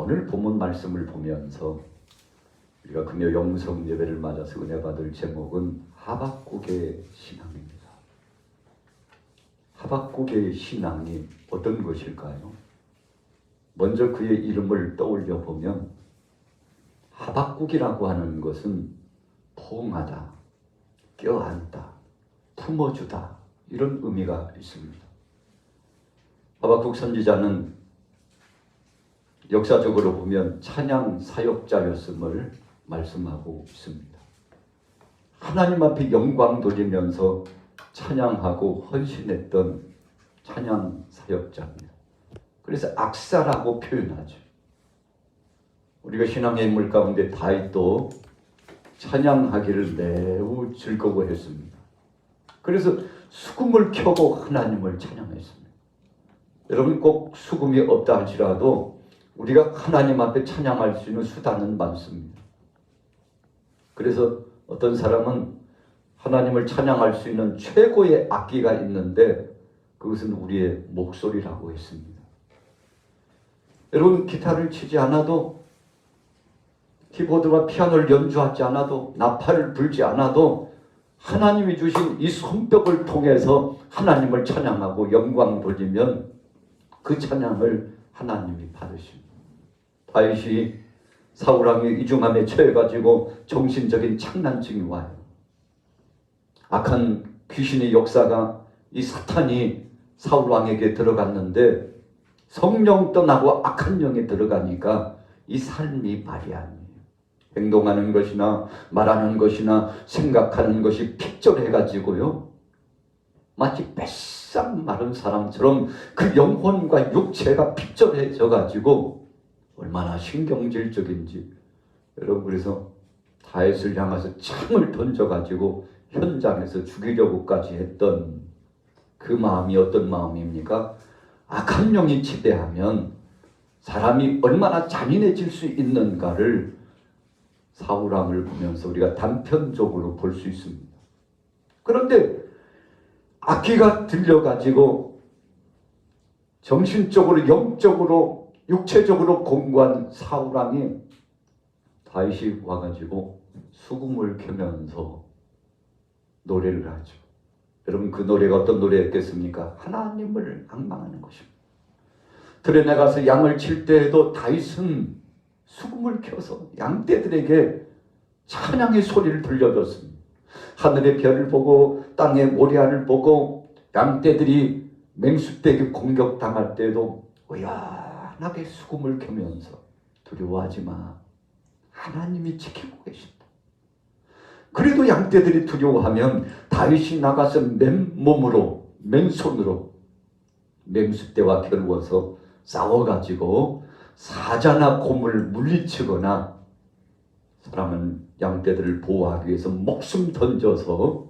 오늘 본문 말씀을 보면서 우리가 금요 영성 예배를 맞아서 은혜 받을 제목은 하박국의 신앙입니다. 하박국의 신앙이 어떤 것일까요? 먼저 그의 이름을 떠올려 보면 하박국이라고 하는 것은 포옹하다, 껴안다, 품어주다 이런 의미가 있습니다. 하박국 선지자는 역사적으로 보면 찬양 사역자였음을 말씀하고 있습니다. 하나님 앞에 영광 돌리면서 찬양하고 헌신했던 찬양 사역자입니다. 그래서 악사라고 표현하죠. 우리가 신앙의 인물 가운데 다윗도 찬양하기를 매우 즐거워했습니다. 그래서 수금을 켜고 하나님을 찬양했습니다. 여러분 꼭 수금이 없다 할지라도 우리가 하나님 앞에 찬양할 수 있는 수단은 많습니다. 그래서 어떤 사람은 하나님을 찬양할 수 있는 최고의 악기가 있는데 그것은 우리의 목소리라고 했습니다. 여러분 기타를 치지 않아도, 키보드와 피아노를 연주하지 않아도, 나팔을 불지 않아도 하나님이 주신 이 손뼉을 통해서 하나님을 찬양하고 영광 돌리면 그 찬양을 하나님이 받으십니다. 다윗이 사울왕의 이중함에 처해가지고 정신적인 착란증이 와요. 악한 귀신의 역사가, 이 사탄이 사울왕에게 들어갔는데 성령 떠나고 악한 영이 들어가니까 이 삶이 말이 아니에요. 행동하는 것이나 말하는 것이나 생각하는 것이 픽절해가지고요, 마치 뱃삭 마른 사람처럼 그 영혼과 육체가 픽절해져가지고 얼마나 신경질적인지. 여러분 그래서 다윗을 향해서 창을 던져가지고 현장에서 죽이려고까지 했던 그 마음이 어떤 마음입니까? 악한 영이 지배하면 사람이 얼마나 잔인해질 수 있는가를 사울왕을 보면서 우리가 단편적으로 볼 수 있습니다. 그런데 악기가 들려가지고 정신적으로, 영적으로, 육체적으로 공고한 사울왕이 다윗이 와가지고 수금을 켜면서 노래를 하죠. 여러분 그 노래가 어떤 노래였겠습니까? 하나님을 앙망하는 것입니다. 들에 나가서 양을 칠 때에도 다윗은 수금을 켜서 양떼들에게 찬양의 소리를 들려줬습니다. 하늘의 별을 보고 땅의 모래알을 보고 양떼들이 맹수떼에게 공격당할 때에도 의연하게 수금을 켜면서 두려워하지 마, 하나님이 지키고 계신다. 그래도 양떼들이 두려워하면 다윗이 나가서 맨몸으로, 맨손으로 맹수떼와 겨루어서 싸워가지고 사자나 곰을 물리치거나, 사람은 양떼들을 보호하기 위해서 목숨 던져서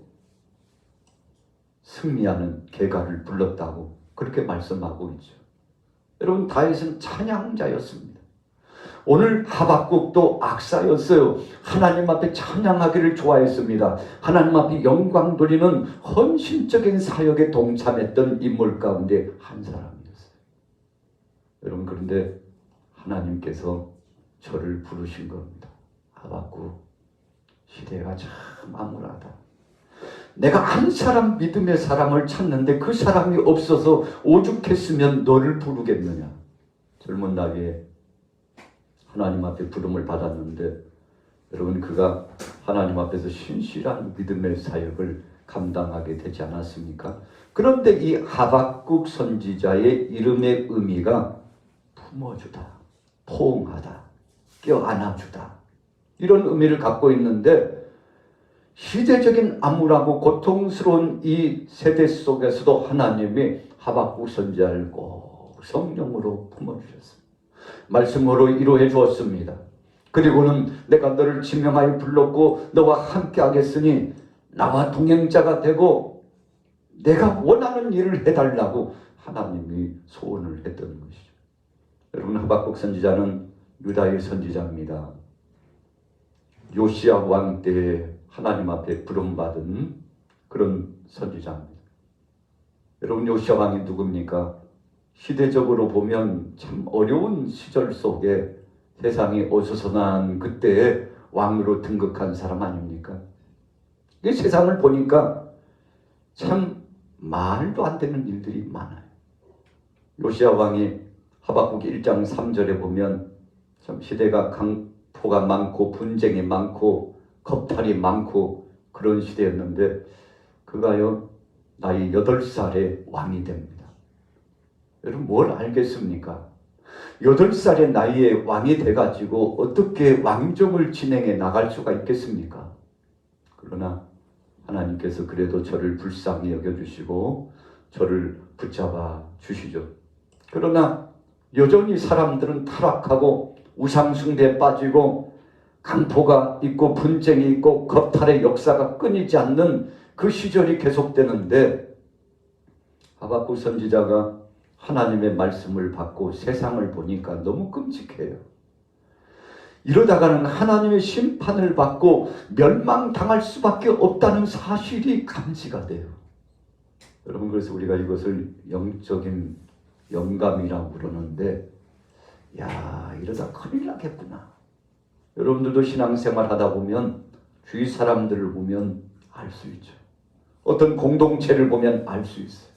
승리하는 계가를 불렀다고 그렇게 말씀하고 있죠. 여러분 다윗은 찬양자였습니다. 오늘 하박국도 악사였어요. 하나님 앞에 찬양하기를 좋아했습니다. 하나님 앞에 영광 돌리는 헌신적인 사역에 동참했던 인물 가운데 한 사람이었어요. 여러분 그런데 하나님께서 저를 부르신 겁니다. 하박국, 시대가 참 암울하다. 내가 한 사람 믿음의 사람을 찾는데 그 사람이 없어서 오죽했으면 너를 부르겠느냐. 젊은 나이에 하나님 앞에 부름을 받았는데 여러분 그가 하나님 앞에서 신실한 믿음의 사역을 감당하게 되지 않았습니까? 그런데 이 하박국 선지자의 이름의 의미가 품어주다, 포옹하다, 껴안아주다 이런 의미를 갖고 있는데, 시대적인 암울하고 고통스러운 이 세대 속에서도 하나님이 하박국 선지자를 꼭 성령으로 품어주셨습니다. 말씀으로 위로해 주었습니다. 그리고는 내가 너를 지명하여 불렀고 너와 함께 하겠으니 나와 동행자가 되고 내가 원하는 일을 해달라고 하나님이 소원을 했던 것이죠. 여러분 하박국 선지자는 유다의 선지자입니다. 요시야 왕 때에 하나님 앞에 부름받은 그런 선지자입니다. 여러분 요시야 왕이 누굽니까? 시대적으로 보면 참 어려운 시절 속에 세상이 어수선한 그때에 왕으로 등극한 사람 아닙니까? 이 세상을 보니까 참 말도 안 되는 일들이 많아요. 요시야 왕이 하박국 1장 3절에 보면 참 시대가 강포가 많고 분쟁이 많고 겁탈이 많고 그런 시대였는데 그가요 나이 8살에 왕이 됩니다. 여러분 뭘 알겠습니까? 8살의 나이에 왕이 돼가지고 어떻게 왕정을 진행해 나갈 수가 있겠습니까? 그러나 하나님께서 그래도 저를 불쌍히 여겨주시고 저를 붙잡아 주시죠. 그러나 여전히 사람들은 타락하고 우상숭배에 빠지고 강포가 있고 분쟁이 있고 겁탈의 역사가 끊이지 않는 그 시절이 계속되는데 하박국 선지자가 하나님의 말씀을 받고 세상을 보니까 너무 끔찍해요. 이러다가는 하나님의 심판을 받고 멸망당할 수밖에 없다는 사실이 감지가 돼요. 여러분 그래서 우리가 이것을 영적인 영감이라고 그러는데 야 이러다 큰일 나겠구나. 여러분들도 신앙생활 하다 보면 주위 사람들을 보면 알 수 있죠. 어떤 공동체를 보면 알 수 있어요.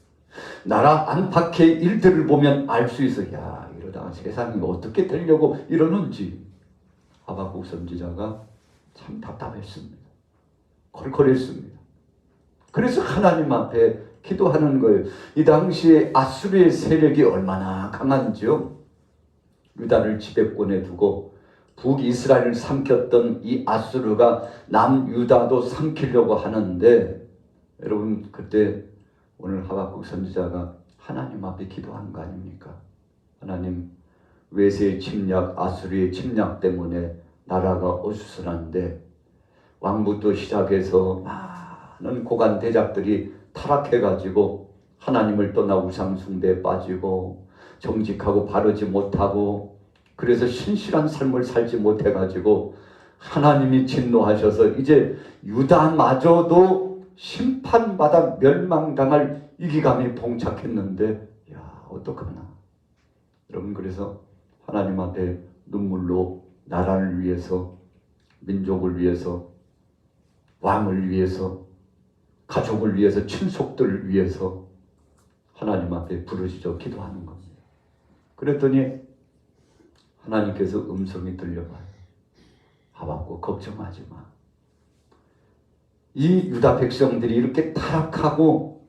나라 안팎의 일들을 보면 알 수 있어요. 야 이러다가 세상이 어떻게 되려고 이러는지. 하박국 선지자가 참 답답했습니다. 콜콜했습니다. 그래서 하나님 앞에 기도하는 거예요. 이 당시에 아수르의 세력이 얼마나 강한지요. 유다를 지배권에 두고 북이스라엘을 삼켰던 이 아수르가 남유다도 삼키려고 하는데 여러분 그때 오늘 하박국 선지자가 하나님 앞에 기도하는 거 아닙니까? 하나님 외세의 침략, 아수르의 침략 때문에 나라가 어수선한데 왕부터 시작해서 많은 고관 대작들이 타락해가지고 하나님을 떠나 우상숭배에 빠지고 정직하고 바르지 못하고 그래서 신실한 삶을 살지 못해가지고 하나님이 진노하셔서 이제 유다마저도 심판받아 멸망당할 위기감이 봉착했는데 야 어떡하나. 여러분 그래서 하나님 앞에 눈물로 나라를 위해서 민족을 위해서 왕을 위해서 가족을 위해서 친속들을 위해서 하나님 앞에 부르짖어 기도하는 겁니다. 그랬더니 하나님께서 음성이 들려와요. 하박국 걱정하지 마. 이 유다 백성들이 이렇게 타락하고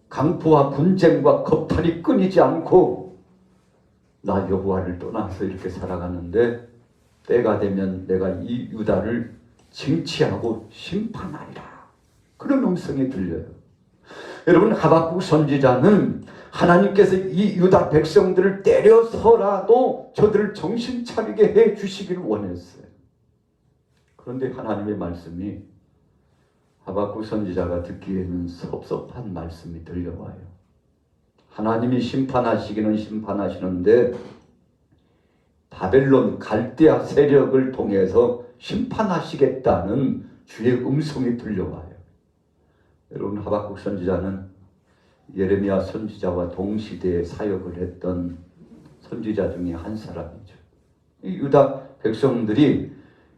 강포와 분쟁과 겁탈이 끊이지 않고 나 여호와를 떠나서 이렇게 살아가는데 때가 되면 내가 이 유다를 징치하고 심판하리라. 그런 음성이 들려요. 여러분 하박국 선지자는 하나님께서 이 유다 백성들을 때려서라도 저들을 정신 차리게 해 주시기를 원했어요. 그런데 하나님의 말씀이 하박국 선지자가 듣기에는 섭섭한 말씀이 들려와요. 하나님이 심판하시기는 심판하시는데 바벨론 갈대아 세력을 통해서 심판하시겠다는 주의 음성이 들려와요. 여러분 하박국 선지자는 예레미야 선지자와 동시대에 사역을 했던 선지자 중에 한 사람이죠. 이 유다 백성들이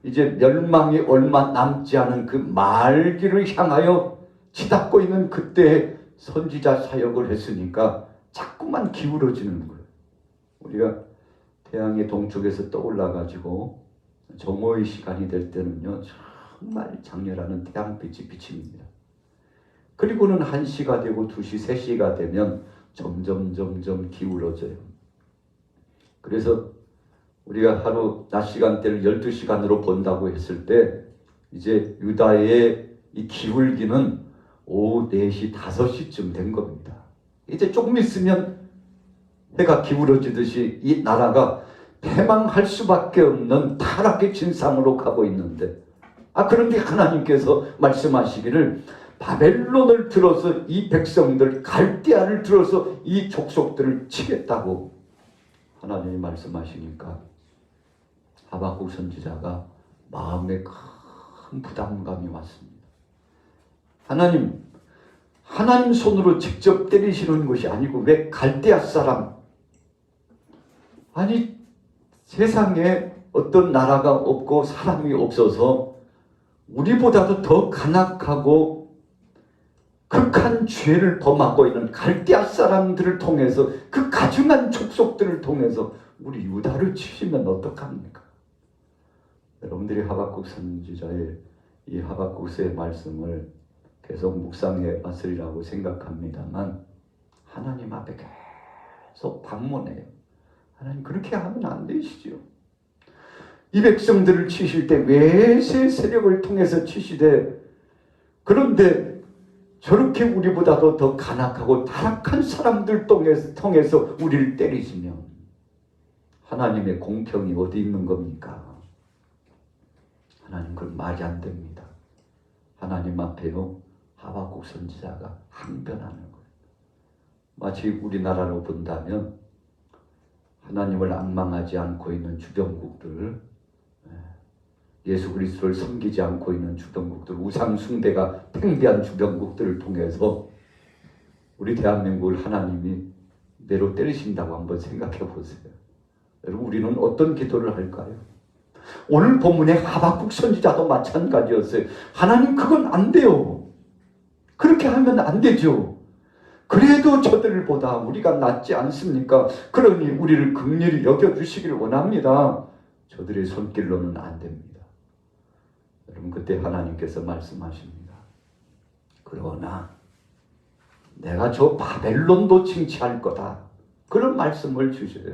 이제 멸망이 얼마 남지 않은 그 말기를 향하여 치닫고 있는 그때에 선지자 사역을 했으니까 자꾸만 기울어지는 거예요. 우리가 태양의 동쪽에서 떠올라가지고 정오의 시간이 될 때는요 정말 장렬하는 태양빛이 비칩니다. 그리고는 1시가 되고 2시, 3시가 되면 점점 기울어져요. 그래서 우리가 하루 낮 시간대를 12시간으로 본다고 했을 때 이제 유다의 이 기울기는 오후 4시, 5시쯤 된 겁니다. 이제 조금 있으면 해가 기울어지듯이 이 나라가 패망할 수밖에 없는 타락의 진상으로 가고 있는데 그런데 하나님께서 말씀하시기를 바벨론을 들어서 이 백성들 갈대아를 들어서 이 족속들을 치겠다고 하나님이 말씀하시니까 하박국 선지자가 마음에 큰 부담감이 왔습니다. 하나님 손으로 직접 때리시는 것이 아니고 왜 갈대아 사람, 아니 세상에 어떤 나라가 없고 사람이 없어서 우리보다도 더 간악하고 극한 죄를 범하고 있는 갈대아 사람들을 통해서 그 가증한 족속들을 통해서 우리 유다를 치시면 어떡합니까? 여러분들이 하박국 선지자의 이 하박국서의 말씀을 계속 묵상해 왔으리라고 생각합니다만 하나님 앞에 계속 방문해요. 하나님 그렇게 하면 안 되시죠. 이 백성들을 치실 때 외세 세력을 통해서 치시되 그런데 저렇게 우리보다도 더 간악하고 타락한 사람들 통해서 우리를 때리시면 하나님의 공평이 어디 있는 겁니까? 하나님 그건 말이 안 됩니다. 하나님 앞에요 하박국 선지자가 항변하는 거예요. 마치 우리나라로 본다면 하나님을 앙망하지 않고 있는 주변국들, 예수 그리스도를 섬기지 않고 있는 주변국들, 우상 숭배가 팽배한 주변국들을 통해서 우리 대한민국을 하나님이 내로 때리신다고 한번 생각해 보세요. 여러분 우리는 어떤 기도를 할까요? 오늘 본문의 하박국 선지자도 마찬가지였어요. 하나님 그건 안 돼요. 그렇게 하면 안 되죠. 그래도 저들보다 우리가 낫지 않습니까? 그러니 우리를 긍휼히 여겨주시기를 원합니다. 저들의 손길로는 안 됩니다. 여러분 그때 하나님께서 말씀하십니다. 그러나 내가 저 바벨론도 징치할 거다. 그런 말씀을 주셔요.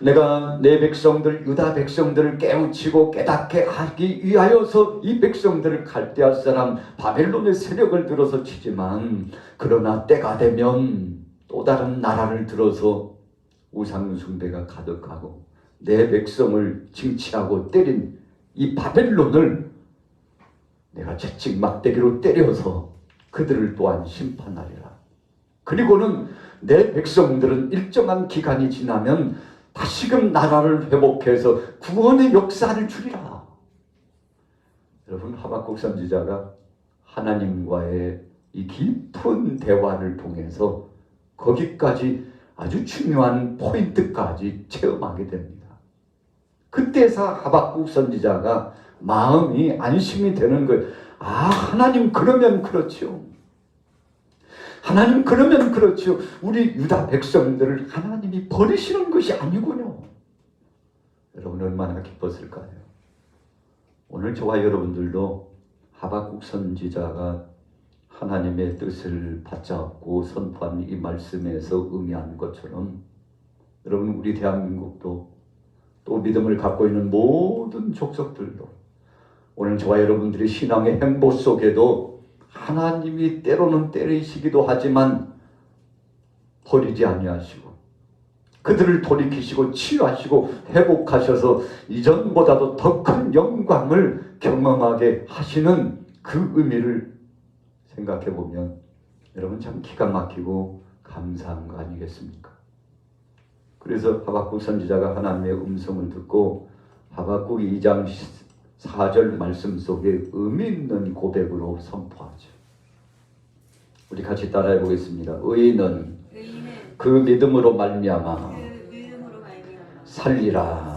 내가 내 백성들 유다 백성들을 깨우치고 깨닫게 하기 위하여서 이 백성들을 갈대아 사람 바벨론의 세력을 들어서 치지만 그러나 때가 되면 또 다른 나라를 들어서 우상 숭배가 가득하고 내 백성을 징치하고 때린 이 바벨론을 내가 채찍 막대기로 때려서 그들을 또한 심판하리라. 그리고는 내 백성들은 일정한 기간이 지나면 다시금 나라를 회복해서 구원의 역사를 주리라. 여러분 하박국 선지자가 하나님과의 이 깊은 대화를 통해서 거기까지 아주 중요한 포인트까지 체험하게 됩니다. 그때서 하박국 선지자가 마음이 안심이 되는 거예요. 아 하나님 그러면 그렇죠. 하나님 그러면 그렇죠. 우리 유다 백성들을 하나님이 버리시는 것이 아니군요. 여러분 얼마나 기뻤을까요? 오늘 저와 여러분들도 하박국 선지자가 하나님의 뜻을 받잡고 선포한 이 말씀에서 의미한 것처럼 여러분 우리 대한민국도 또 믿음을 갖고 있는 모든 족속들도 오늘 저와 여러분들의 신앙의 행보 속에도 하나님이 때로는 때리시기도 하지만 버리지 아니하시고 그들을 돌이키시고 치유하시고 회복하셔서 이전보다도 더 큰 영광을 경험하게 하시는 그 의미를 생각해 보면 여러분 참 기가 막히고 감사한 거 아니겠습니까? 그래서 하박국 선지자가 하나님의 음성을 듣고 하박국 2장 4절 말씀 속에 의미 있는 고백으로 선포하죠. 우리 같이 따라해 보겠습니다. 의인은 그 믿음으로 말미암아 살리라.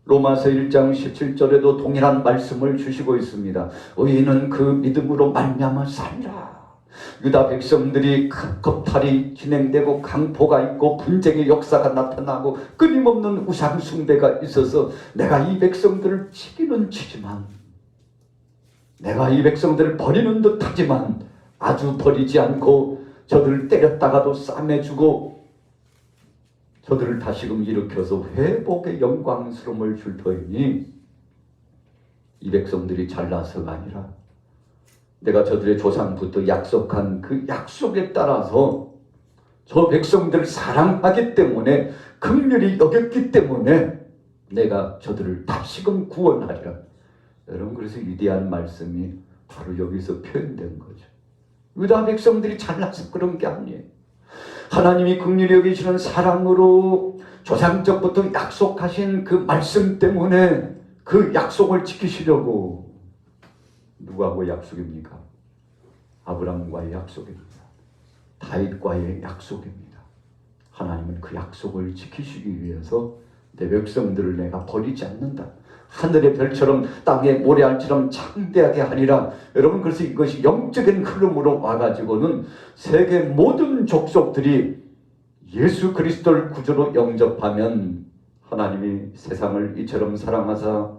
로마서 1장 17절에도 동일한 말씀을 주시고 있습니다. 의인은 그 믿음으로 말미암아 살리라. 유다 백성들이 겁탈이 진행되고 강포가 있고 분쟁의 역사가 나타나고 끊임없는 우상 숭배가 있어서 내가 이 백성들을 치기는 치지만 내가 이 백성들을 버리는 듯 하지만 아주 버리지 않고 저들을 때렸다가도 싸매주고 저들을 다시금 일으켜서 회복의 영광스러움을 줄 터이니 이 백성들이 잘나서가 아니라 내가 저들의 조상부터 약속한 그 약속에 따라서 저 백성들을 사랑하기 때문에 긍휼히 여겼기 때문에 내가 저들을 다시금 구원하리라. 여러분 그래서 위대한 말씀이 바로 여기서 표현된 거죠. 유다 백성들이 잘나서 그런 게 아니에요. 하나님이 긍휼히 여기시는 사랑으로 조상적부터 약속하신 그 말씀 때문에 그 약속을 지키시려고 누구하고 약속입니까? 아브라함과의 약속입니다. 다윗과의 약속입니다. 하나님은 그 약속을 지키시기 위해서 내 백성들을 내가 버리지 않는다. 하늘의 별처럼 땅의 모래알처럼 창대하게 하리라. 여러분, 그래서 이것이 영적인 흐름으로 와가지고는 세계 모든 족속들이 예수 그리스도를 구주로 영접하면 하나님이 세상을 이처럼 사랑하사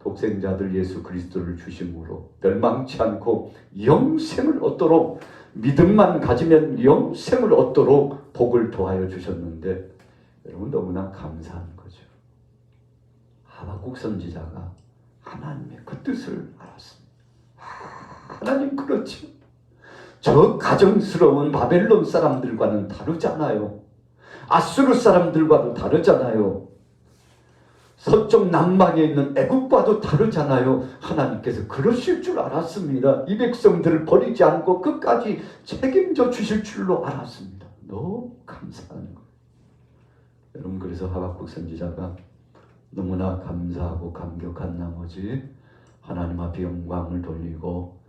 독생자들 예수 그리스도를 주심으로 멸망치 않고 영생을 얻도록, 믿음만 가지면 영생을 얻도록 복을 더하여 주셨는데, 여러분 너무나 감사한 거죠. 하박국 선지자가 하나님의 그 뜻을 알았습니다. 하나님, 그렇죠. 저 가정스러운 바벨론 사람들과는 다르잖아요. 아수르 사람들과도 다르잖아요. 서쪽 남방에 있는 애국과도 다르잖아요. 하나님께서 그러실 줄 알았습니다. 이 백성들을 버리지 않고 끝까지 책임져 주실 줄로 알았습니다. 너무 감사한 거예요. 여러분, 그래서 하박국 선지자가 너무나 감사하고 감격한 나머지 하나님 앞에 영광을 돌리고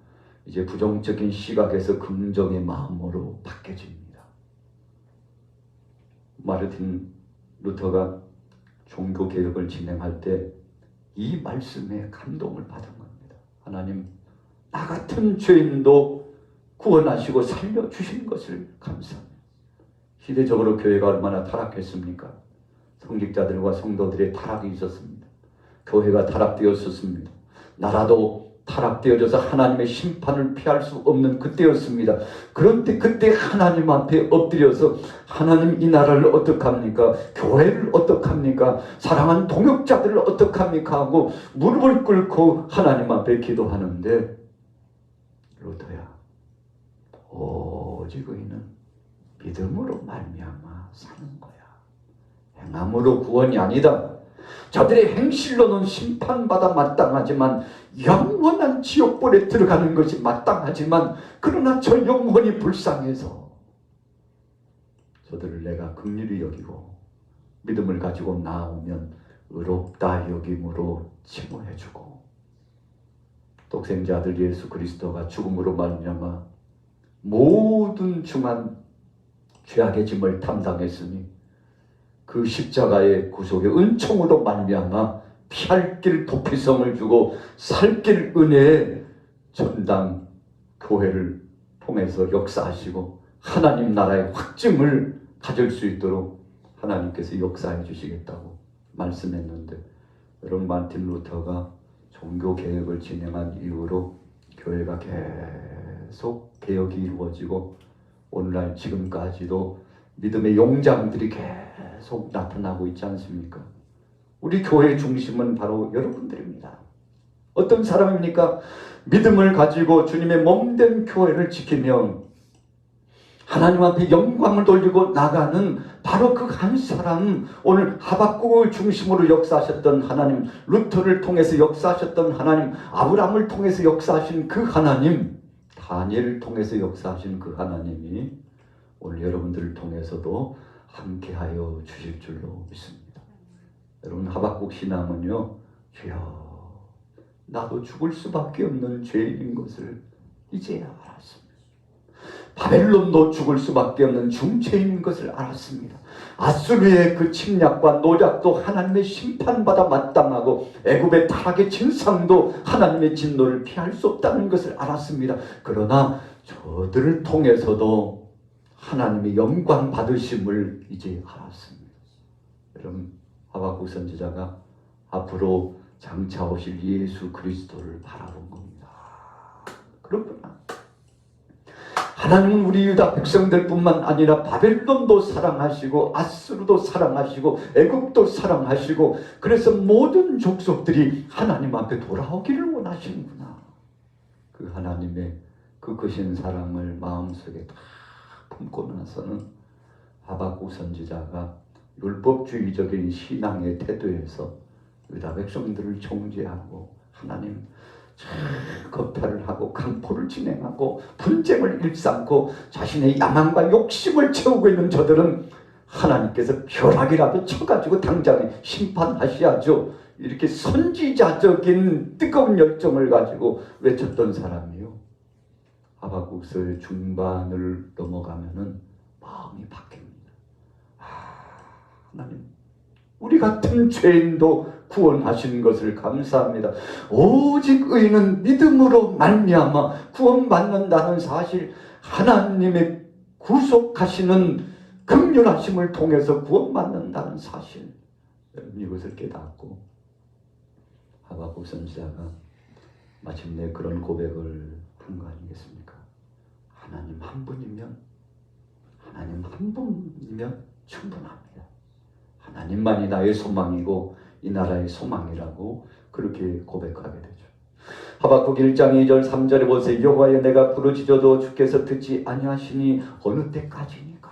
이제 부정적인 시각에서 긍정의 마음으로 바뀌어집니다. 마르틴 루터가 종교개혁을 진행할 때 이 말씀에 감동을 받은 겁니다. 하나님, 나 같은 죄인도 구원하시고 살려주신 것을 감사합니다. 시대적으로 교회가 얼마나 타락했습니까? 성직자들과 성도들의 타락이 있었습니다. 교회가 타락되었었습니다. 나라도 타락되어져서 하나님의 심판을 피할 수 없는 그때였습니다. 그런데 그때 하나님 앞에 엎드려서 하나님, 이 나라를 어떡합니까? 교회를 어떡합니까? 사랑하는 동역자들을 어떡합니까? 하고 무릎을 꿇고 하나님 앞에 기도하는데, 루터야, 오직 의인은 믿음으로 말미암아 사는 거야. 행함으로 구원이 아니다. 저들의 행실로는 심판받아 마땅하지만, 영원한 지옥불에 들어가는 것이 마땅하지만, 그러나 저 영혼이 불쌍해서 저들을 내가 긍휼히 여기고 믿음을 가지고 나오면 의롭다 여김으로 칭호해주고, 독생자 아들 예수 그리스도가 죽음으로 말미암아 모든 중한 죄악의 짐을 담당했으니 그 십자가의 구속의 은총으로 말미암아 피할 길 도피성을 주고 살 길 은혜의 전당 교회를 통해서 역사하시고 하나님 나라의 확증을 가질 수 있도록 하나님께서 역사해 주시겠다고 말씀했는데, 여러분, 마틴 루터가 종교 개혁을 진행한 이후로 교회가 계속 개혁이 이루어지고 오늘날 지금까지도 믿음의 용장들이 계속 나타나고 있지 않습니까? 우리 교회의 중심은 바로 여러분들입니다. 어떤 사람입니까? 믿음을 가지고 주님의 몸된 교회를 지키며 하나님 앞에 영광을 돌리고 나가는 바로 그 한 사람, 오늘 하박국을 중심으로 역사하셨던 하나님, 루터를 통해서 역사하셨던 하나님, 아브라함을 통해서 역사하신 그 하나님, 다니엘을 통해서 역사하신 그 하나님이 오늘 여러분들을 통해서도 함께하여 주실 줄로 믿습니다. 여러분, 하박국 신앙은요, 주여, 나도 죽을 수밖에 없는 죄인인 것을 이제야 알았습니다. 바벨론도 죽을 수밖에 없는 중죄인 것을 알았습니다. 아수르의 그 침략과 노략도 하나님의 심판받아 마땅하고 애굽의 타락의 진상도 하나님의 진노를 피할 수 없다는 것을 알았습니다. 그러나 저들을 통해서도 하나님의 영광 받으심을 이제 알았습니다. 여러분, 하박국 선지자가 앞으로 장차 오실 예수 그리스도를 바라본 겁니다. 그렇구나. 하나님은 우리 유다 백성들뿐만 아니라 바벨론도 사랑하시고 아수르도 사랑하시고 애굽도 사랑하시고, 그래서 모든 족속들이 하나님 앞에 돌아오기를 원하시는구나. 그 하나님의 그 크신 사랑을 마음속에 다 품고 나서는 하박국 선지자가 율법주의적인 신앙의 태도에서 유다 백성들을 정죄하고 하나님 거탈을 하고 강포를 진행하고 분쟁을 일삼고 자신의 야망과 욕심을 채우고 있는 저들은 하나님께서 벼락이라도 쳐가지고 당장에 심판하셔야죠. 이렇게 선지자적인 뜨거운 열정을 가지고 외쳤던 사람이요, 하박국서의 중반을 넘어가면은 마음이 바뀝니다. 하나님, 우리 같은 죄인도 구원하신 것을 감사합니다. 오직 의인은 믿음으로 말미암아 구원받는다는 사실, 하나님의 구속하시는 긍휼하심을 통해서 구원받는다는 사실, 여러분 이것을 깨닫고 하박국 선지자가 마침내 그런 고백을 한 거 아니겠습니까? 하나님 한 분이면 충분합니다. 하나님만이 나의 소망이고 이 나라의 소망이라고 그렇게 고백하게 되죠. 하박국 1장 2절 3절에 보세요. 여호와여 내가 부르짖어도 주께서 듣지 아니하시니 어느 때까지니까.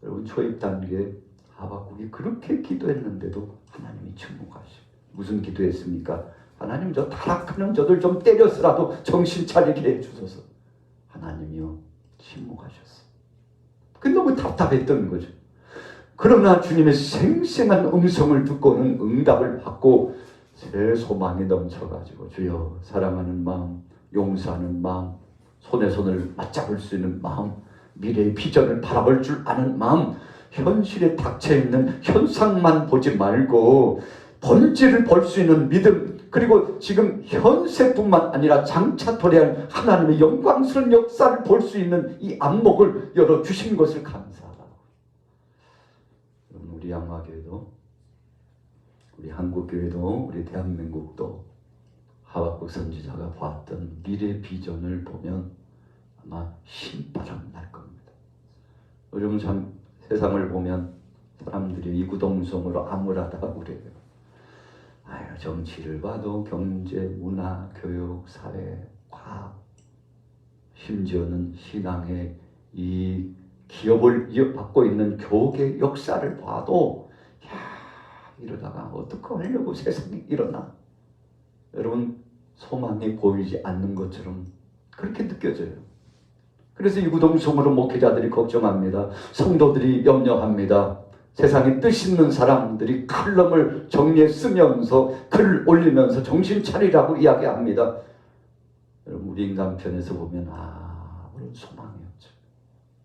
여러분 초입 단계 하박국이 그렇게 기도했는데도 하나님이 침묵하시고, 무슨 기도했습니까? 하나님 저 타락하는 저들 좀 때려서라도 정신 차리게 해주소서. 하나님이요 침묵하셨어요. 그 너무 답답했던 거죠. 그러나 주님의 생생한 음성을 듣고는 응답을 받고 새 소망이 넘쳐가지고 주여 사랑하는 마음, 용서하는 마음, 손에 손을 맞잡을 수 있는 마음, 미래의 비전을 바라볼 줄 아는 마음, 현실에 닥쳐있는 현상만 보지 말고 본질을 볼 수 있는 믿음, 그리고 지금 현세뿐만 아니라 장차 도래할 하나님의 영광스러운 역사를 볼 수 있는 이 안목을 열어주신 것을 감사하다. 우리 양화교회도, 우리 한국교회도, 우리 대한민국도 하박국 선지자가 봤던 미래 비전을 보면 아마 신바람 날 겁니다. 요즘 참 세상을 보면 사람들이 이구동성으로 암울하다고 그래요. 정치를 봐도 경제, 문화, 교육, 사회, 과학, 심지어는 신앙의 이 기업을 이어받고 있는 교계 역사를 봐도 이러다가 어떻게 하려고 세상이 일어나? 여러분 소망이 보이지 않는 것처럼 그렇게 느껴져요. 그래서 이구동성으로 목회자들이 걱정합니다. 성도들이 염려합니다. 세상에 뜻 있는 사람들이 칼럼을 정리해 쓰면서 글을 올리면서 정신 차리라고 이야기합니다. 여러분 우리 인간편에서 보면 아무런 소망이 없죠.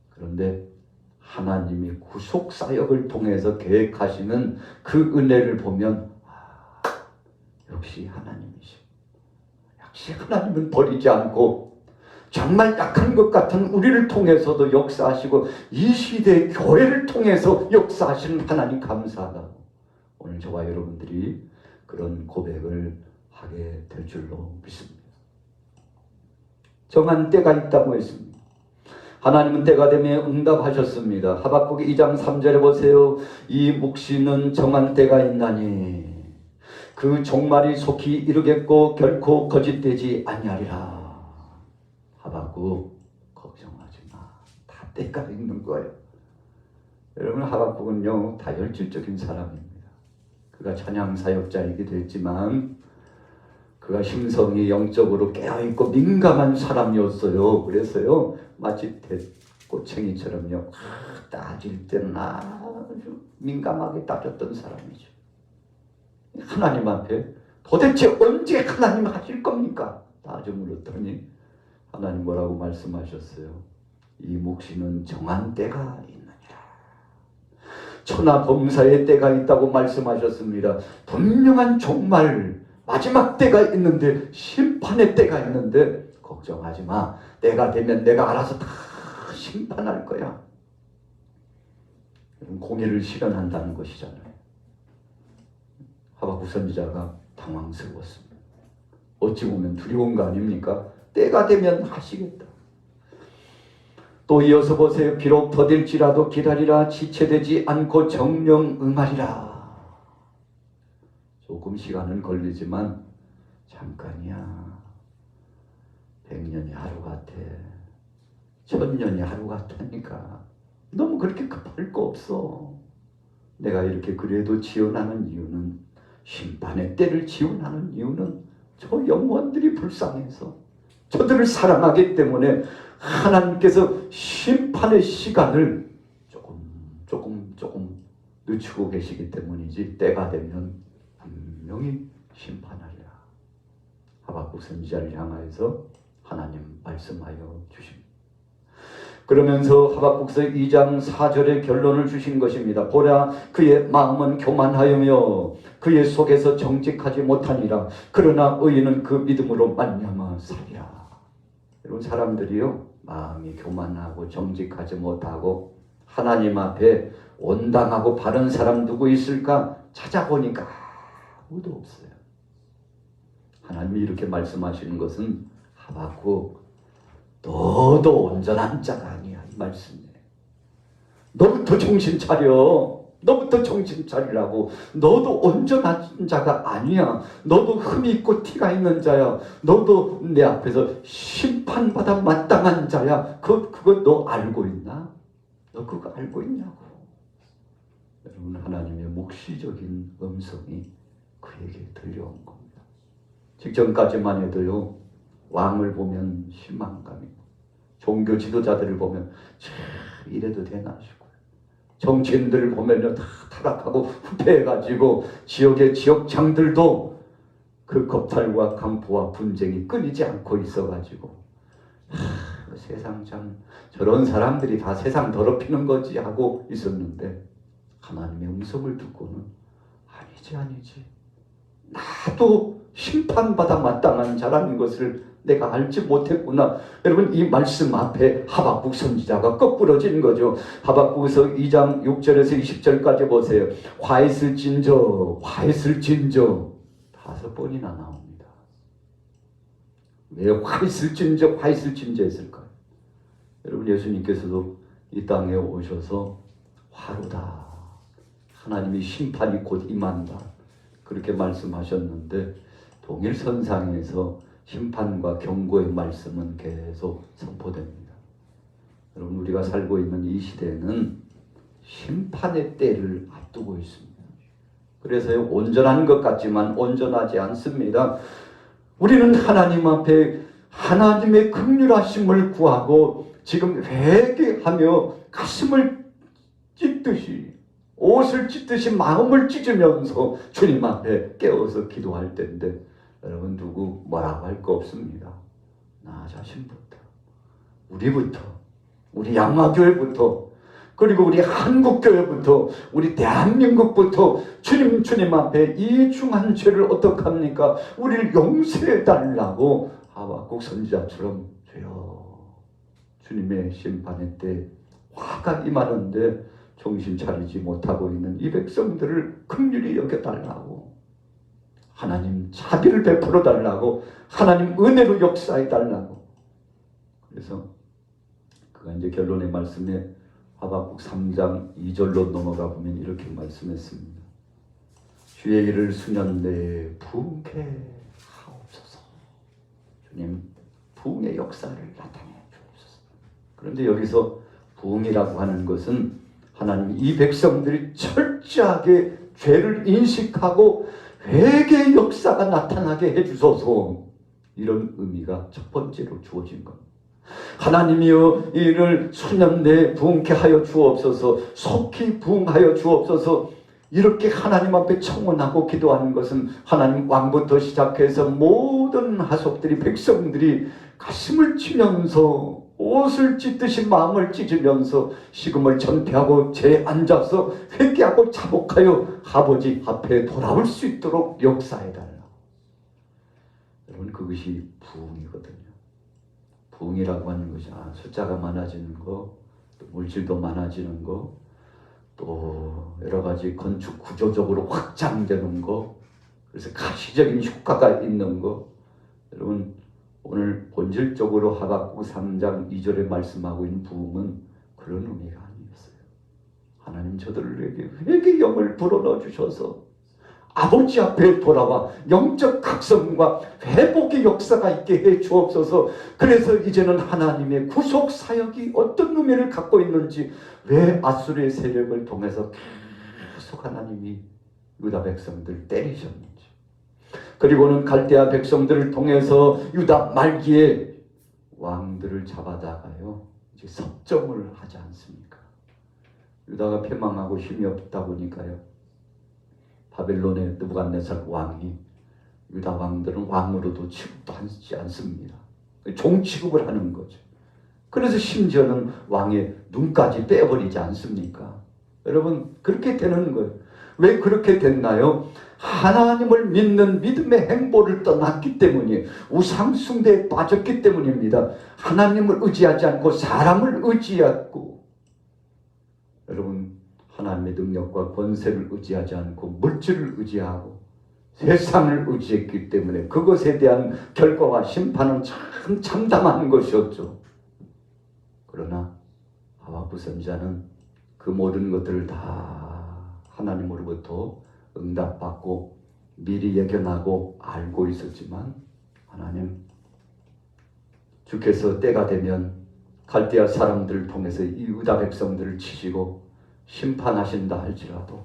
그런데 하나님이 구속사역을 통해서 계획하시는 그 은혜를 보면 역시 하나님이시. 역시 하나님은 버리지 않고 정말 약한 것 같은 우리를 통해서도 역사하시고 이 시대의 교회를 통해서 역사하시는 하나님 감사하다고 오늘 저와 여러분들이 그런 고백을 하게 될 줄로 믿습니다. 정한 때가 있다고 했습니다. 하나님은 때가 되면 응답하셨습니다. 하박국 2장 3절에 보세요. 이 묵시는 정한 때가 있나니 그 종말이 속히 이르겠고 결코 거짓되지 아니하리라. 하박국 걱정하지 마. 다 때가 있는 거예요. 여러분 하박국은요 다혈질적인 사람입니다. 그가 찬양사역자이기도 했지만 그가 심성이 영적으로 깨어있고 민감한 사람이었어요. 그래서요 마치 꽃챙이처럼요 따질 때는 아주 민감하게 따졌던 사람이죠. 하나님 앞에 도대체 언제 하나님 하실 겁니까? 따져 물었더니 하나님 뭐라고 말씀하셨어요? 이 묵시는 정한 때가 있느니라. 천하범사의 때가 있다고 말씀하셨습니다. 분명한 종말 마지막 때가 있는데 심판의 때가 있는데 걱정하지 마. 때가 되면 내가 알아서 다 심판할 거야. 공의를 실현한다는 것이잖아요. 하박국 선지자가 당황스러웠습니다. 어찌 보면 두려운 거 아닙니까? 때가 되면 하시겠다. 또 이어서 보세요. 비록 더딜지라도 기다리라. 지체되지 않고 정령 응하리라. 조금 시간은 걸리지만 잠깐이야. 100년이 하루 같아. 1000년이 하루 같으니까 너무 그렇게 급할 거 없어. 내가 이렇게 그래도 지원하는 이유는, 심판의 때를 지원하는 이유는 저 영혼들이 불쌍해서 저들을 사랑하기 때문에 하나님께서 심판의 시간을 조금 늦추고 계시기 때문이지 때가 되면 분명히 심판하리라. 하박국 선지자를 향하여서 하나님 말씀하여 주십니다. 그러면서 하박국서 2장 4절의 결론을 주신 것입니다. 보라, 그의 마음은 교만하여며 그의 속에서 정직하지 못하니라. 그러나 의인은 그 믿음으로 말미암아 살리라. 여러분, 사람들이요, 마음이 교만하고 정직하지 못하고 하나님 앞에 온당하고 바른 사람 누구 있을까 찾아보니까 아무도 없어요. 하나님이 이렇게 말씀하시는 것은 하박국, 너도 온전한 자가 아니야, 이 말씀이에요. 너부터 정신 차려. 너부터 정신 차리라고. 너도 온전한 자가 아니야. 너도 흠이 있고 티가 있는 자야. 너도 내 앞에서 심판받아 마땅한 자야. 그거 너 알고 있나? 너 그거 알고 있냐고. 여러분, 하나님의 묵시적인 음성이 그에게 들려온 겁니다. 직전까지만 해도요, 왕을 보면 실망감이고, 종교 지도자들을 보면 이래도 되나 싶고요, 정치인들을 보면 다 타락하고 후퇴해가지고 지역의 지역장들도 그 겁탈과 강포와 분쟁이 끊이지 않고 있어가지고 세상 참 저런 사람들이 다 세상 더럽히는 거지 하고 있었는데, 하나님의 음성을 듣고는 아니지, 나도 심판받아 마땅한 자라는 것을 내가 알지 못했구나. 여러분, 이 말씀 앞에 하박국 선지자가 거꾸러진 거죠. 하박국에서 2장 6절에서 20절까지 보세요. 화 있을진저 5번이나 나옵니다. 왜 화 있을진저 했을까요? 여러분, 예수님께서도 이 땅에 오셔서 화로다, 하나님의 심판이 곧 임한다, 그렇게 말씀하셨는데, 동일선상에서 심판과 경고의 말씀은 계속 선포됩니다. 여러분, 우리가 살고 있는 이 시대는 심판의 때를 앞두고 있습니다. 그래서 온전한 것 같지만 온전하지 않습니다. 우리는 하나님 앞에 하나님의 긍휼하심을 구하고 지금 회개하며 가슴을 찢듯이, 옷을 찢듯이 마음을 찢으면서 주님 앞에 깨어서 기도할 때인데, 여러분, 누구 뭐라고 할 거 없습니다. 나 자신부터, 우리부터, 우리 양화교회부터, 그리고 우리 한국교회부터, 우리 대한민국부터 주님 앞에 이 중한 죄를 어떡합니까? 우리를 용서해달라고 하박국 선지자처럼, 주여, 주님의 심판의 때 화가 임하는데 정신 차리지 못하고 있는 이 백성들을 긍휼히 여겨달라고, 하나님 자비를 베풀어 달라고, 하나님 은혜로 역사해 달라고. 그래서 그가 이제 결론의 말씀에 하박국 3장 2절로 넘어가 보면 이렇게 말씀했습니다. 주의 일을 수년 내에 부흥케 하옵소서. 주님, 부흥의 역사를 나타내 주옵소서. 그런데 여기서 부흥이라고 하는 것은 하나님 이 백성들이 철저하게 죄를 인식하고 회개의 역사가 나타나게 해주소서, 이런 의미가 첫 번째로 주어진 겁니다. 하나님이여, 이를 수년 내에 부흥케 하여 주옵소서, 속히 부흥하여 주옵소서, 이렇게 하나님 앞에 청원하고 기도하는 것은 하나님 왕부터 시작해서 모든 하속들이, 백성들이 가슴을 치면서 옷을 찢듯이 마음을 찢으면서 식음을 전폐하고 죄에 앉아서 회개하고 자복하여 아버지 앞에 돌아올 수 있도록 역사해달라. 여러분, 그것이 부흥이거든요. 부흥이라고 하는 것이 숫자가 많아지는 거, 또 물질도 많아지는 거, 또 여러 가지 건축 구조적으로 확장되는 거, 그래서 가시적인 효과가 있는 거. 여러분, 오늘 본질적으로 하박국 3장 2절에 말씀하고 있는 부흥은 그런 의미가 아니었어요. 하나님, 저들에게 회개의 영을 불어넣어 주셔서 아버지 앞에 돌아와 영적 각성과 회복의 역사가 있게 해 주옵소서. 그래서 이제는 하나님의 구속 사역이 어떤 의미를 갖고 있는지, 왜 아수르의 세력을 통해서 계속 하나님이 유다 백성들 때리셨는지, 그리고는 갈대아 백성들을 통해서 유다 말기에 왕들을 잡아다가요, 이제 섭정을 하지 않습니까? 유다가 패망하고 힘이 없다 보니까요, 바벨론의 느부갓네살 왕이 유다 왕들은 왕으로도 취급도 하지 않습니다. 종 취급을 하는 거죠. 그래서 심지어는 왕의 눈까지 빼버리지 않습니까? 여러분, 그렇게 되는 거예요. 왜 그렇게 됐나요? 하나님을 믿는 믿음의 행보를 떠났기 때문이에요. 우상 숭배에 빠졌기 때문입니다. 하나님을 의지하지 않고 사람을 의지하고, 여러분, 하나님의 능력과 권세를 의지하지 않고 물질을 의지하고 세상을 의지했기 때문에 그것에 대한 결과와 심판은 참 참담한 것이었죠. 그러나 하박국 선지자는 그 모든 것들을 다 하나님으로부터 응답받고 미리 예견하고 알고 있었지만, 하나님, 주께서 때가 되면 갈대아 사람들을 통해서 이 유다 백성들을 치시고 심판하신다 할지라도,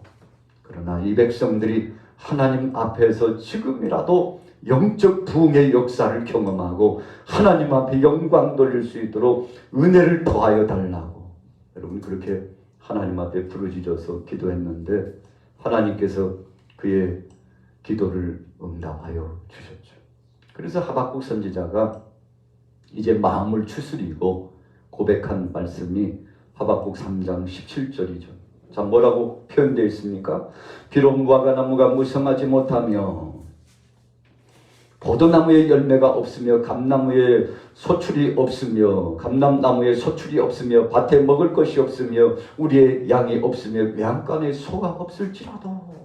그러나 이 백성들이 하나님 앞에서 지금이라도 영적 부흥의 역사를 경험하고 하나님 앞에 영광 돌릴 수 있도록 은혜를 더하여 달라고, 여러분, 그렇게 하나님 앞에 부르짖어서 기도했는데 하나님께서 그의 기도를 응답하여 주셨죠. 그래서 하박국 선지자가 이제 마음을 추스리고 고백한 말씀이 하박국 3장 17절이죠. 자, 뭐라고 표현되어 있습니까? 비록 무화과나무가 무성하지 못하며 포도나무에 열매가 없으며 감나무에 소출이 없으며 감람나무에 소출이 없으며 밭에 먹을 것이 없으며 우리의 양이 없으며 외양간에 소가 없을지라도,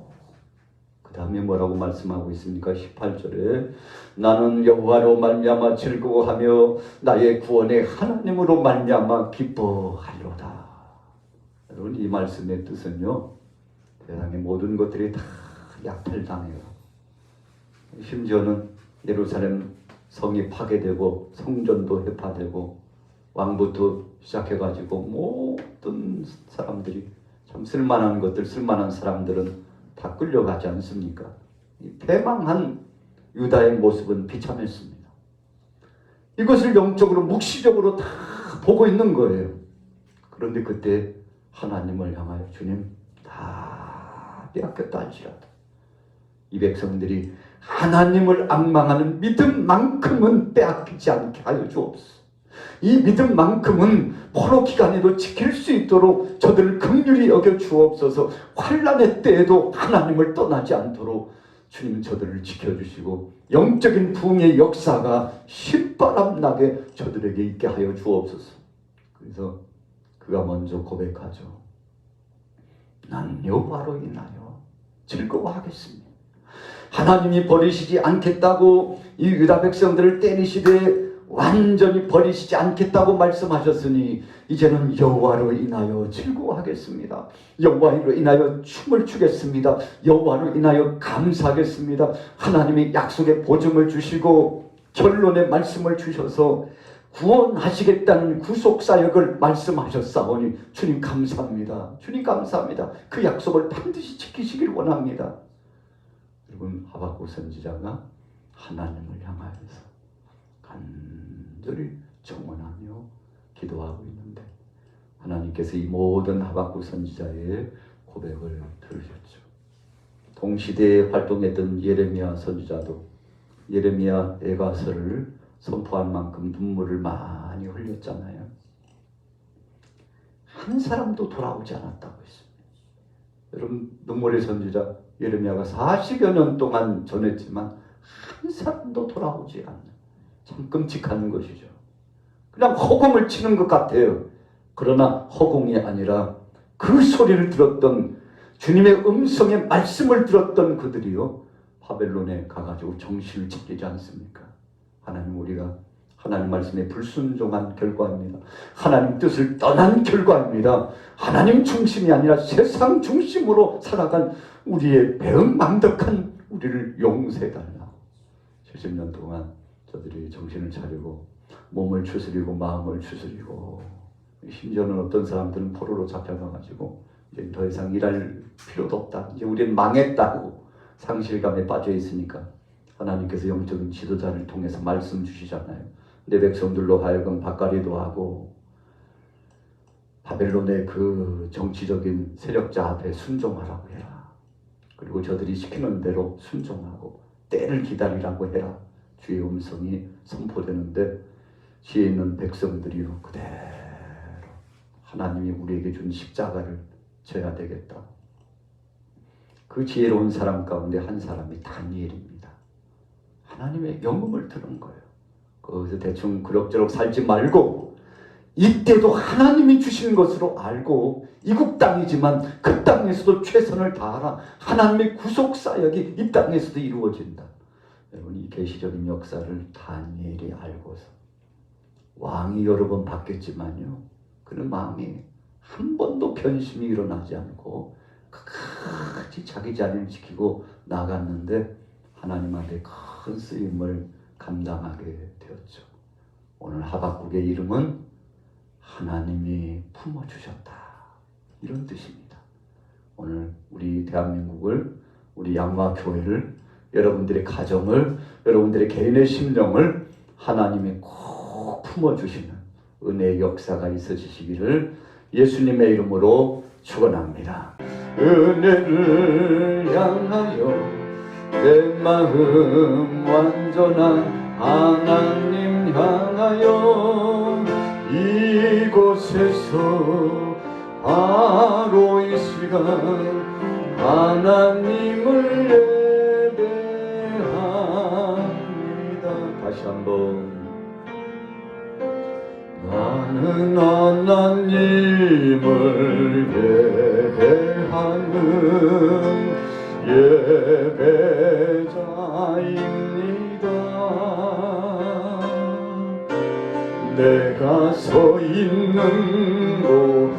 그 다음에 뭐라고 말씀하고 있습니까? 18절에 나는 여호와로 말미암아 즐거워하며 나의 구원의 하나님으로 말미암아 기뻐하리로다. 여러분, 이 말씀의 뜻은요, 세상의 모든 것들이 다 약탈당해요. 심지어는 예루살렘 성이 파괴되고 성전도 해파되고 왕부터 시작해가지고 모든 사람들이, 참 쓸만한 것들, 쓸만한 사람들은 다 끌려가지 않습니까? 이 패망한 유다의 모습은 비참했습니다. 이것을 영적으로 묵시적으로 다 보고 있는 거예요. 그런데 그때 하나님을 향하여 주님, 다 빼앗겼다 할지라도 이 백성들이 하나님을 앙망하는 믿음만큼은 빼앗기지 않게 하여 주옵소서. 이 믿음만큼은 포로 기간에도 지킬 수 있도록 저들을 긍휼히 여겨 주옵소서. 환난의 때에도 하나님을 떠나지 않도록 주님 저들을 지켜주시고 영적인 부흥의 역사가 신바람 나게 저들에게 있게 하여 주옵소서. 그래서 그가 먼저 고백하죠. 난 여호와로 인하여 즐거워하겠습니다. 하나님이 버리시지 않겠다고 이 유다 백성들을 때리시되 완전히 버리시지 않겠다고 말씀하셨으니 이제는 여호와로 인하여 즐거워하겠습니다. 여호와로 인하여 춤을 추겠습니다. 여호와로 인하여 감사하겠습니다. 하나님이 약속의 보증을 주시고 결론의 말씀을 주셔서 구원하시겠다는 구속사역을 말씀하셨사오니 주님 감사합니다. 주님 감사합니다. 그 약속을 반드시 지키시길 원합니다. 여러분, 하박국 선지자가 하나님을 향하여서 간절히 청원하며 기도하고 있는데 하나님께서 이 모든 하박국 선지자의 고백을 들으셨죠. 동시대에 활동했던 예레미야 선지자도 예레미야 애가서를 선포한 만큼 눈물을 많이 흘렸잖아요. 한 사람도 돌아오지 않았다고 했습니다. 여러분, 눈물의 선지자 예레미야가 40여 년 동안 전했지만 한 사람도 돌아오지 않는, 참 끔찍한 것이죠. 그냥 허공을 치는 것 같아요. 그러나 허공이 아니라 그 소리를 들었던, 주님의 음성의 말씀을 들었던 그들이요, 바벨론에 가가지고 정신을 차리지 않습니까? 하나님, 우리가 하나님 말씀에 불순종한 결과입니다. 하나님 뜻을 떠난 결과입니다. 하나님 중심이 아니라 세상 중심으로 살아간 우리의 배은망덕한 우리를 용서해달라. 70년 동안 저들이 정신을 차리고 몸을 추스리고 마음을 추스리고, 심지어는 어떤 사람들은 포로로 잡혀가가지고 이제 더 이상 일할 필요도 없다, 이제 우리는 망했다고 상실감에 빠져 있으니까 하나님께서 영적인 지도자를 통해서 말씀 주시잖아요. 내 백성들로 하여금 밭갈이도 하고 바벨론의 그 정치적인 세력자 앞에 순종하라고 해라. 그리고 저들이 시키는 대로 순종하고 때를 기다리라고 해라. 주의 음성이 선포되는데 지혜 있는 백성들이요 그대로 하나님이 우리에게 준 십자가를 져야 되겠다. 그 지혜로운 사람 가운데 한 사람이 다니엘입니다. 하나님의 영음을 들은 거예요. 거기서 대충 그럭저럭 살지 말고 이때도 하나님이 주신 것으로 알고 이국 땅이지만 그 땅에서도 최선을 다하라. 하나님의 구속 사역이 이 땅에서도 이루어진다. 여러분 이 계시적인 역사를 다니엘이 알고서 왕이 여러 번 바뀌었지만요 그는 마음이 한 번도 변심이 일어나지 않고 끝까지 자기 자리를 지키고 나갔는데 하나님 앞에 큰 쓰임을 감당하게 되었죠. 오늘 하박국의 이름은 하나님이 품어주셨다 이런 뜻입니다. 오늘 우리 대한민국을 우리 양화교회를 여러분들의 가정을 여러분들의 개인의 심령을 하나님이 꼭 품어주시는 은혜의 역사가 있어지시기를 예수님의 이름으로 축원합니다. 은혜를 향하여 내 마음 완전한 하나님 향하여 이곳에서 바로 이 시간 하나님을 예배합니다. 다시 한번 나는 하나님을 예배하는 예배자입니다. 내가 서 있는 곳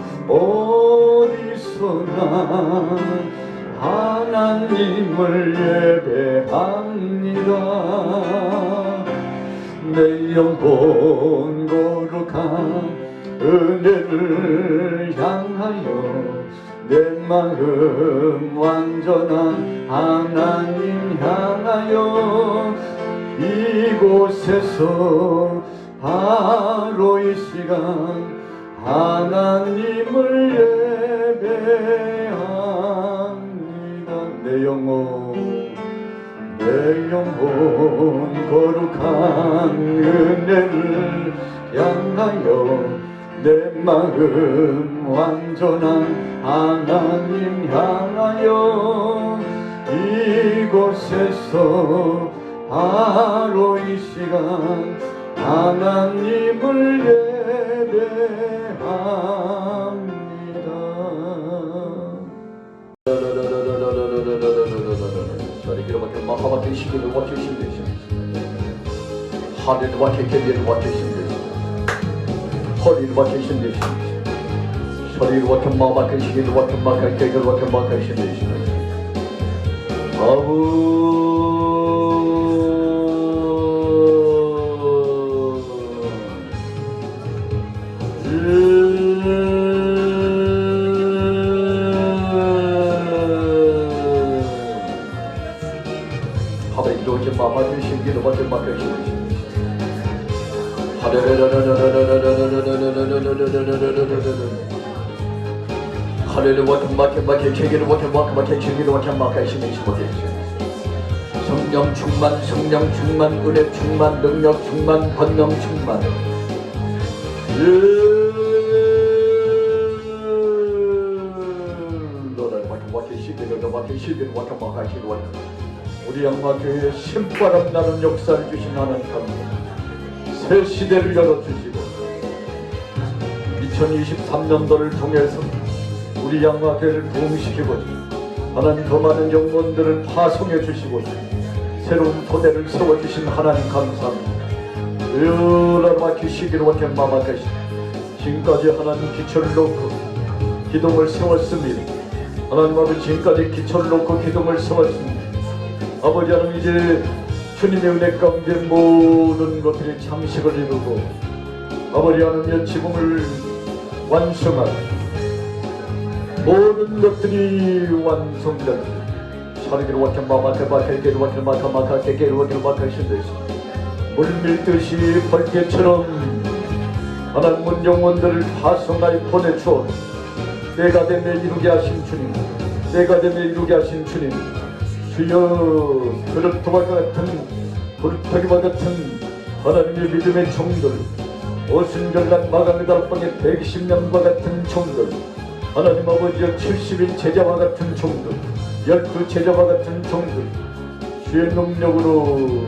어디서나 하나님을 예배합니다. 내 영혼 거룩한 은혜를 향하여 내 마음 완전한 하나님 향하여 이곳에서 바로 이 시간 하나님을 예배합니다. 내 영혼 거룩한 은혜를 향하여 내 마음 완전한 하나님 향하여 이곳에서 바로 이 시간 하나님을 예배합니다. 저리 길어밖에 마하밖에 시기를 watch 신되시오. 하늘 watch 개비를 watch 신되시오. 허리를 watch 신되시오. 저리를 watch 마하밖에 시기를 watch 마하게 개를 watch 마하게 신되시오. 아우 마마들 신기로 받을 맡겨 주시옵소서. 성령 충만, 성령 충만, 은혜 충만, 능력 충만, 권능 충만. 우리 양화교회에 신바람 나는 역사를 주신 하나님 감사합니다. 새 시대를 열어주시고 2023년도를 통해서 우리 양화교회를 부흥시키고자 하나님 더 많은 영혼들을 파송해 주시고자 새로운 토대를 세워주신 하나님 감사합니다. 지금까지 하나님 기초를 놓고 기둥을 세웠습니다. 하나님 아버지 지금까지 기초를 놓고 기둥을 세웠습니다. 아버지 하나님 이제 주님의 은혜 가운데 모든 것들이 장식을 이루고 아버지 하나님의 지붕을 완성하고 모든 것들이 완성되는 사리기로 와켄 마마케 바케게로 와켄 마카마카 게게로 와켄 마카신데시 물밀듯이 벌개처럼 하나님은 영혼들을 파송하여 보내주어 때가 되면 이루게 하신 주님, 때가 되면 이루게 하신 주님, 주여 그릇도와 같은 불타기와 같은 하나님의 믿음의 종들 오순절날 마감의 달방에 110명과 같은 종들, 하나님 아버지여 70인 제자와 같은 종들, 12 제자와 같은 종들, 주의 능력으로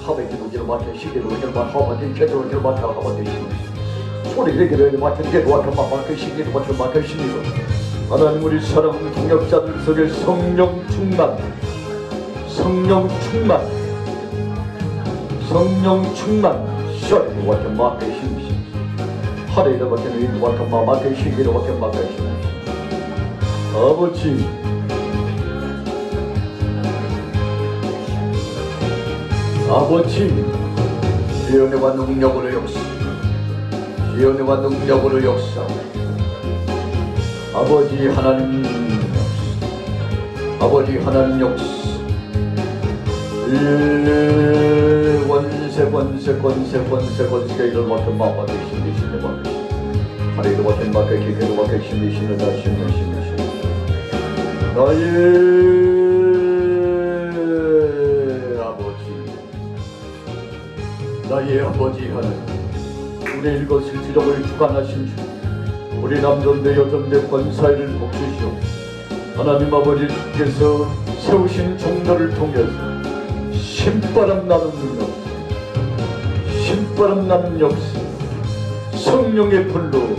하베 기도기를 맡겨 시기를 맡겨 하바디 제도기를 맡겨 하바디 소리를 맡겨 제도와 맡겨 시기를 맡겨 시기로 하나님 우리 사랑하는 동역자들 속에 성령 충만 시기를 맡겨 시기 하레이를 맡겨 위로 맡겨 시기를 맡겨 시기 아버지 예언과 능력으로 역사 예언과 능력으로 역사 아버지 하나님 역사 아버지 하나님 역사 권세 이를 맡은 마마의 신비신의 맡으시 하리를 맡은 맡게 기계를 맡게 신비신을 다 신비신을 나의 나의 아버지 하나님 우리 이것을 지적을 주관하신 주 우리 남존대 여존대 권사회를 복주시오 하나님 아버지께서 세우신 종로를 통해서 신바람 나는 역사 성령의 불로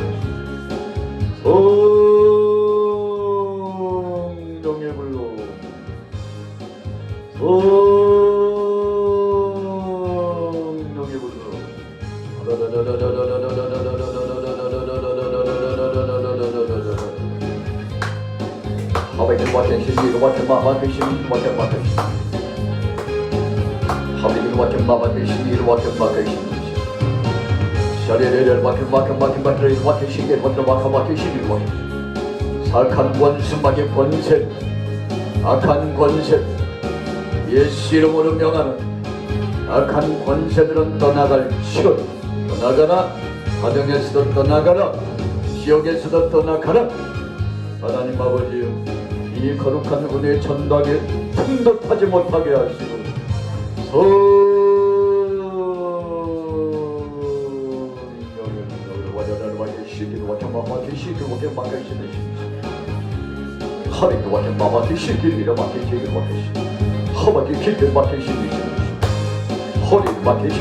하베를 맡은 신비로 맡은 마마의 신비로 맡은 마마의 신비 하베를 맡은 마마의 신비로 맡은 마마의 신비 샤레레를 맡은 신비로 맡은 마마의 신비로 맡은 사악한 원수막의 권세 악한 권세 예수 이름으로 명하는 악한 권세들은 떠나갈지어다 떠나가라 가정에서도 떠나가라 지역에서도 떠나가라 하나님 아버지여 이 거룩한 은혜의 전당에 풍덕하지 못하게 하시고 성령을 와자라를 와계시기를 와계시기를 와계시기를 하리도 와계시기를 와계시기를 와계시기를 하바디 기를 와계시기를 허리를 와계시기를